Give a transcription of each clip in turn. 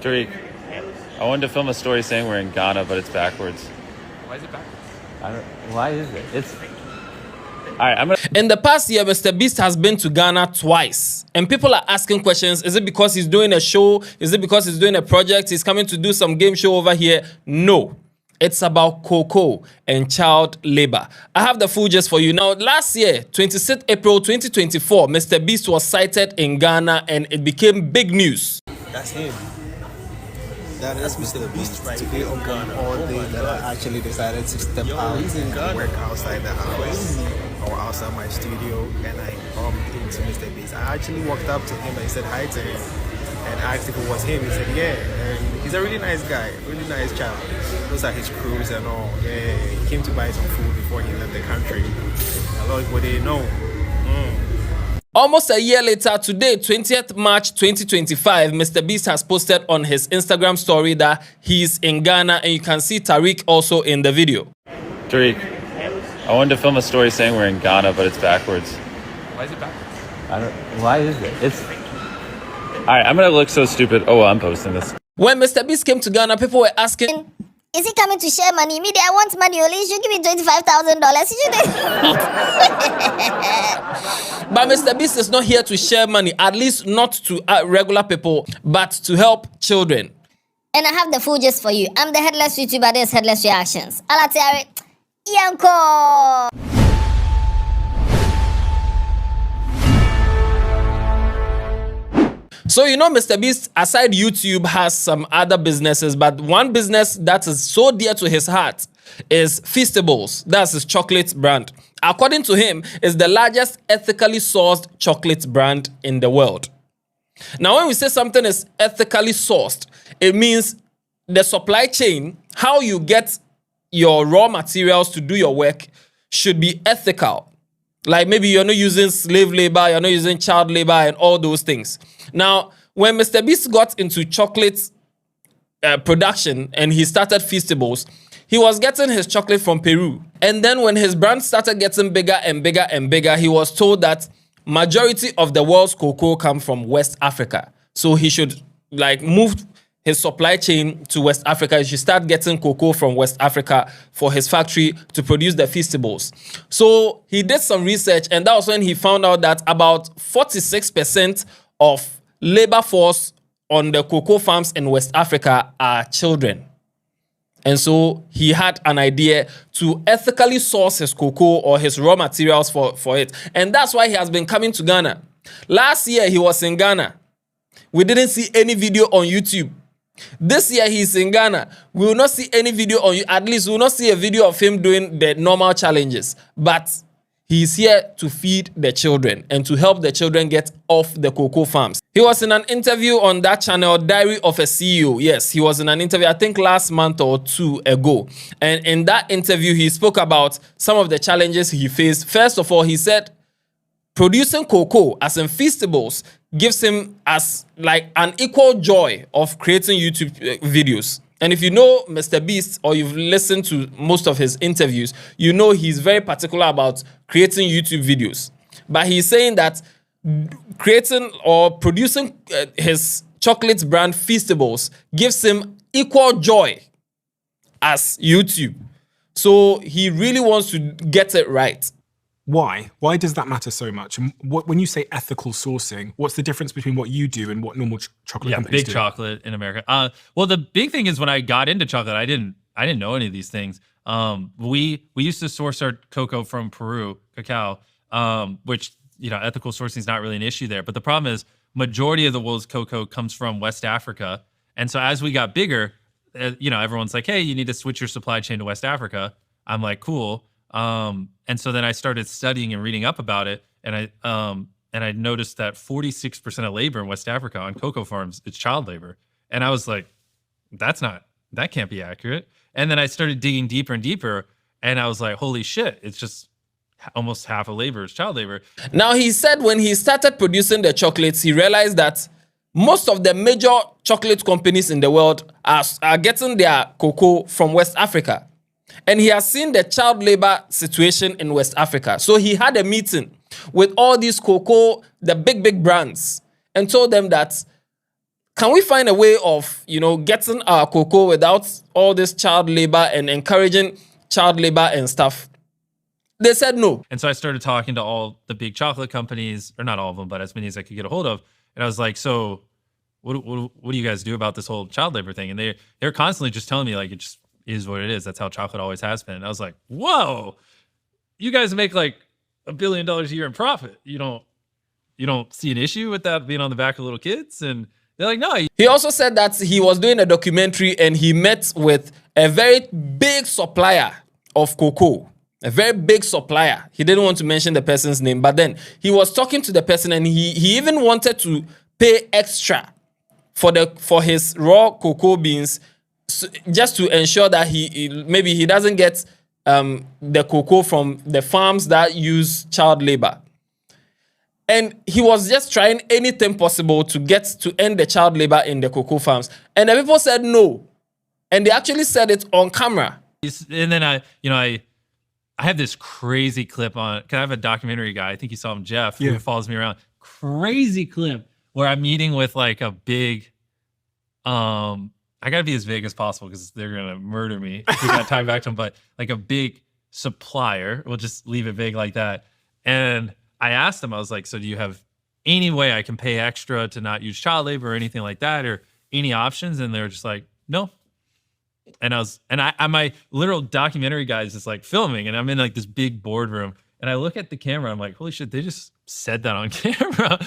Tariq, I wanted to film a story saying we're in Ghana, but it's backwards. Why is it backwards? Why is it? It's... All right, In the past year, MrBeast has been to Ghana twice. And people are asking questions. Is it because he's doing a show? Is it because he's doing a project? He's coming to do some game show over here? No. It's about cocoa and child labor. I have the full gist for you. Now, last year, 26th April 2024, MrBeast was sighted in Ghana and it became big news. That's him. That's MrBeast right here on Ghana. All day that I actually decided to step out and work outside the house or outside my studio, and I bumped into MrBeast. I actually walked up to him and said hi to him and asked if it was him. He said yeah, and he's a really nice guy, really nice child. Those are his crews and all. Yeah, he came to buy some food before he left the country. A lot of people didn't know. Almost a year later, today, 20th March 2025, MrBeast has posted on his Instagram story that he's in Ghana, and you can see Tariq also in the video. Tariq, I wanted to film a story saying we're in Ghana, but it's backwards. Why is it backwards? Why is it? It's... All right, I'm gonna look so stupid. Oh, I'm posting this. When MrBeast came to Ghana, people were asking, is he coming to share money? Me, I want money. Only you should give me $25,000. but MrBeast is not here to share money, at least not to regular people, but to help children. And I have the full gist for you. I'm the Headless YouTuber. This is Headless Reactions. Alatiari, Yanko. So, you know, MrBeast, aside YouTube, has some other businesses, but one business that is so dear to his heart is Feastables. That's his chocolate brand. According to him, it's the largest ethically sourced chocolate brand in the world. Now, when we say something is ethically sourced, it means the supply chain, how you get your raw materials to do your work, should be ethical. Like maybe you're not using slave labor, you're not using child labor and all those things. Now, when MrBeast got into chocolate production and he started Feastables, he was getting his chocolate from Peru. And then when his brand started getting bigger and bigger and bigger, he was told that majority of the world's cocoa come from West Africa. So he should like move his supply chain to West Africa. He should start getting cocoa from West Africa for his factory to produce the Feastables. So he did some research, and that was when he found out that about 46% of labor force on the cocoa farms in West Africa are children. And so he had an idea to ethically source his cocoa or his raw materials for it. And that's why he has been coming to Ghana. Last year, he was in Ghana. We didn't see any video on YouTube. This year, he's in Ghana. We will not see any video on you. At least we will not see a video of him doing the normal challenges. But he's here to feed the children and to help the children get off the cocoa farms. He was in an interview on that channel, Diary of a CEO. Yes, he was in an interview, I think last month or two ago. And in that interview, he spoke about some of the challenges he faced. First of all, he said producing cocoa, as in Feastables, gives him as like an equal joy of creating YouTube videos. And if you know MrBeast or you've listened to most of his interviews, you know he's very particular about creating YouTube videos. But he's saying that creating or producing his chocolate brand Feastables gives him equal joy as YouTube. So he really wants to get it right. Why? Why does that matter so much? And when you say ethical sourcing, what's the difference between what you do and what normal chocolate companies do? Big chocolate in America. Well, the big thing is when I got into chocolate, I didn't know any of these things. We used to source our cocoa from Peru, cacao, which, you know, ethical sourcing is not really an issue there. But the problem is majority of the world's cocoa comes from West Africa. And so as we got bigger, you know, everyone's like, hey, you need to switch your supply chain to West Africa. I'm like, cool. And so then I started studying and reading up about it, and I noticed that 46% of labor in West Africa on cocoa farms is child labor. And I was like, that can't be accurate. And then I started digging deeper and deeper, and I was like, holy shit, it's just almost half of labor is child labor. Now, he said when he started producing the chocolates, he realized that most of the major chocolate companies in the world are getting their cocoa from West Africa. And he has seen the child labor situation in West Africa. So he had a meeting with all these cocoa, the big brands, and told them that can we find a way of, getting our cocoa without all this child labor and encouraging child labor and stuff? They said no. And so I started talking to all the big chocolate companies, or not all of them, but as many as I could get a hold of. And I was like, so what do you guys do about this whole child labor thing? And they're constantly just telling me, like, it just is what it is. That's how chocolate always has been. And I was like, whoa, you guys make like $1 billion a year in profit. You don't see an issue with that being on the back of little kids? And they're like, no. He also said that he was doing a documentary and he met with a very big supplier of cocoa. A very big supplier. He didn't want to mention the person's name, but then he was talking to the person and he even wanted to pay extra for his raw cocoa beans, just to ensure that maybe he doesn't get the cocoa from the farms that use child labor. And he was just trying anything possible to end the child labor in the cocoa farms. And the people said no. And they actually said it on camera. And then I have this crazy clip on, because I have a documentary guy, I think you saw him, Jeff, who follows me around. Crazy clip where I'm meeting with like a big, I gotta be as vague as possible because they're gonna murder me if we got time back to them, but like a big supplier, we'll just leave it vague like that. And I asked them, I was like, so do you have any way I can pay extra to not use child labor or anything like that, or any options? And they were just like, no. And my literal documentary guy is just like filming, and I'm in like this big boardroom, and I look at the camera, I'm like, holy shit, they just said that on camera.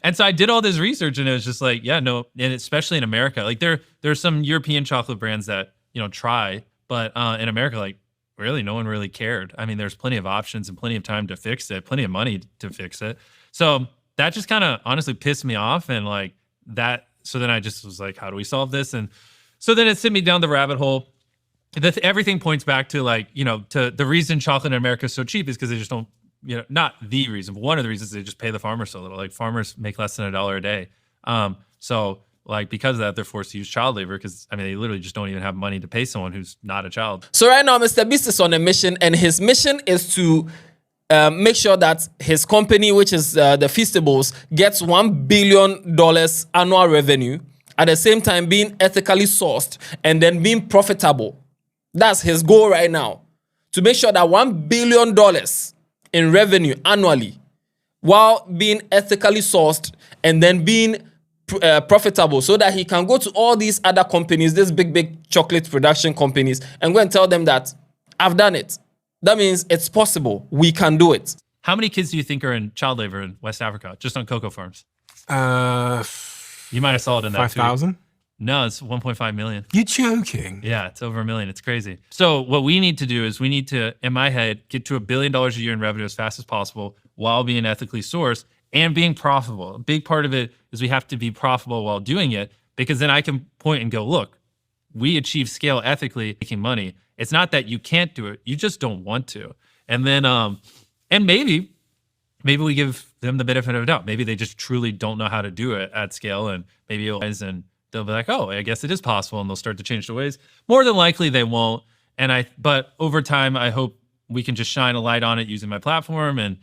And so I did all this research, and it was just like, yeah, no. And especially in America, like there's some European chocolate brands that, try, but in America, like really no one really cared. I mean, there's plenty of options and plenty of time to fix it, plenty of money to fix it. So that just kind of honestly pissed me off. And like that, so then I just was like, how do we solve this? And so then it sent me down the rabbit hole. Everything points back to like, to the reason chocolate in America is so cheap is because they just don't, not the reason, but one of the reasons they just pay the farmers so little. Like farmers make less than $1 a day. So like because of that, they're forced to use child labor because, I mean, they literally just don't even have money to pay someone who's not a child. So right now, MrBeast is on a mission, and his mission is to make sure that his company, which is the Feastables, gets $1 billion annual revenue, at the same time being ethically sourced and then being profitable. That's his goal right now, to make sure that $1 billion in revenue annually while being ethically sourced and then being profitable, so that he can go to all these other companies, these big chocolate production companies, and go and tell them that I've done it. That means it's possible. We can do it. How many kids do you think are in child labor in West Africa, just on cocoa farms? You might have saw it in that 5,000? No, it's 1.5 million. You're joking. Yeah, it's over 1 million. It's crazy. So what we need to do is we need to, in my head, get to $1 billion a year in revenue as fast as possible while being ethically sourced and being profitable. A big part of it is we have to be profitable while doing it, because then I can point and go, look, we achieve scale ethically, making money. It's not that you can't do it. You just don't want to. And then, and maybe we give them the benefit of the doubt. Maybe they just truly don't know how to do it at scale, and maybe they'll be like, oh, I guess it is possible, and they'll start to change the ways. More than likely they won't. But over time, I hope we can just shine a light on it using my platform and,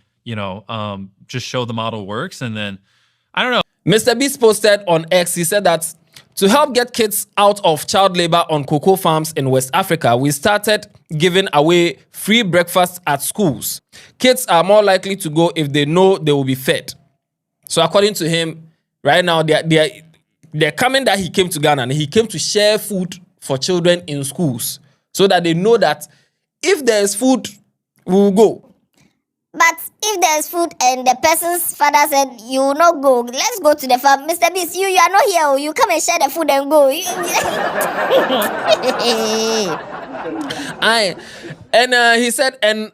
just show the model works. And then, I don't know. MrBeast posted on X, he said that to help get kids out of child labor on cocoa farms in West Africa, we started giving away free breakfast at schools. Kids are more likely to go if they know they will be fed. So according to him, right now, they're coming that he came to Ghana and he came to share food for children in schools so that they know that if there is food, we will go. But if there's food and the person's father said, you will not go, let's go to the farm. MrBeast, you are not here. Oh, you come and share the food and go. He said, and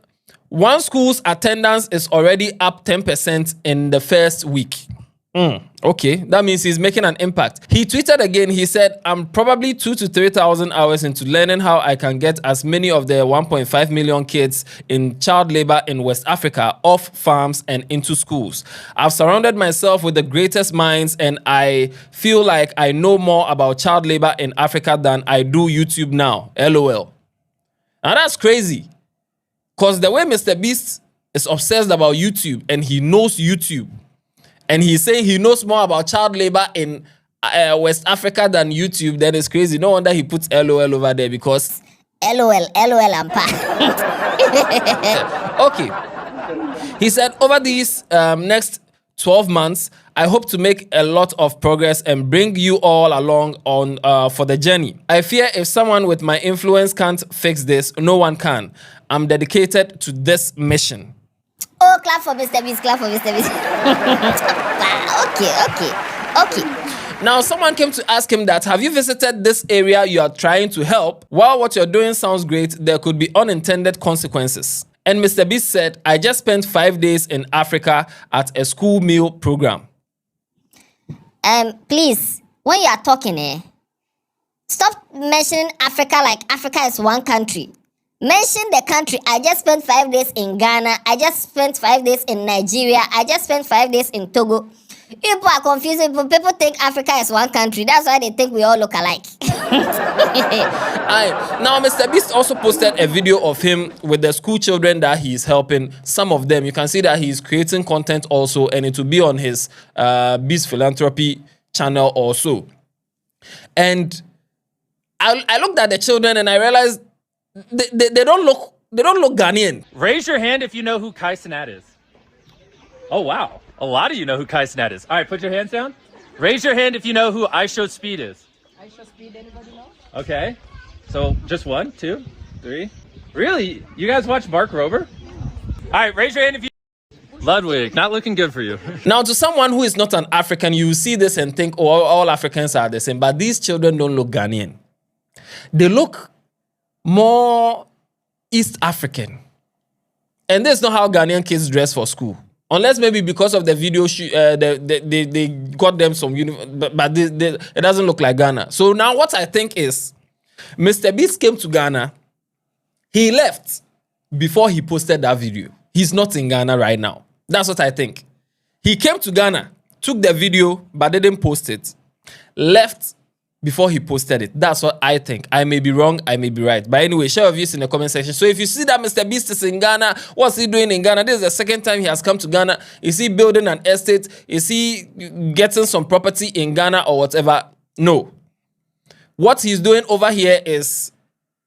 one school's attendance is already up 10% in the first week. Okay, that means he's making an impact. He tweeted again, he said, I'm probably 2,000 to 3,000 hours into learning how I can get as many of the 1.5 million kids in child labor in West Africa off farms and into schools. I've surrounded myself with the greatest minds, and I feel like I know more about child labor in Africa than I do YouTube now. LOL. And that's crazy, because the way MrBeast is obsessed about YouTube and he knows YouTube, and he's saying he knows more about child labor in West Africa than YouTube, then it's crazy. No wonder he puts LOL over there because LOL, Ampa. okay. He said, over these next 12 months, I hope to make a lot of progress and bring you all along on for the journey. I fear if someone with my influence can't fix this, no one can. I'm dedicated to this mission. Oh, clap for Mr. Beast, clap for Mr. Beast. Okay. Now, someone came to ask him that, have you visited this area you are trying to help? While what you're doing sounds great, there could be unintended consequences. And Mr. Beast said, I just spent 5 days in Africa at a school meal program. Please, when you are talking, stop mentioning Africa like Africa is one country. Mention the country. I just spent 5 days in Ghana. I just spent 5 days in Nigeria. I just spent 5 days in Togo. People are confused. People think Africa is one country. That's why they think we all look alike. Now, Mr. Beast also posted a video of him with the school children that he's helping. Some of them, you can see that he's creating content also, and it will be on his Beast Philanthropy channel also. And I looked at the children and I realized they don't look Ghanaian. Raise your hand if you know who Kai Cenat is. Oh, wow. A lot of you know who Kai Cenat is. All right, put your hands down. Raise your hand if you know who I Show Speed is. I Show Speed, anybody know? Okay. So just 1, 2, 3. Really? You guys watch Mark Rober? All right, raise your hand if you... Ludwig, not looking good for you. Now, to someone who is not an African, you see this and think, oh, all Africans are the same. But these children don't look Ghanaian. They look more East African. And that's not how Ghanaian kids dress for school. Unless maybe because of the video, they got them some but it doesn't look like Ghana. So now what I think is, Mr. Beast came to Ghana. He left before he posted that video. He's not in Ghana right now. That's what I think. He came to Ghana, took the video, but didn't post it. Left before he posted it. That's what I think. I may be wrong, I may be right. But anyway, share your views in the comment section. So if you see that Mr. Beast is in Ghana, what's he doing in Ghana? This is the second time he has come to Ghana. Is he building an estate? Is he getting some property in Ghana or whatever? No. What he's doing over here is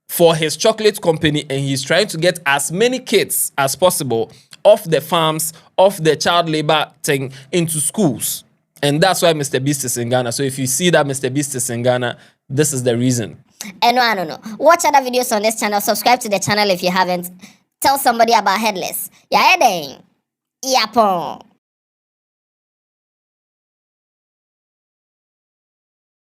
for his chocolate company, and he's trying to get as many kids as possible off the farms, off the child labor thing into schools. And that's why Mr. Beast is in Ghana. So if you see that Mr. Beast is in Ghana, this is the reason. And no. Watch other videos on this channel. Subscribe to the channel if you haven't. Tell somebody about Headless. Yeah, Yapon.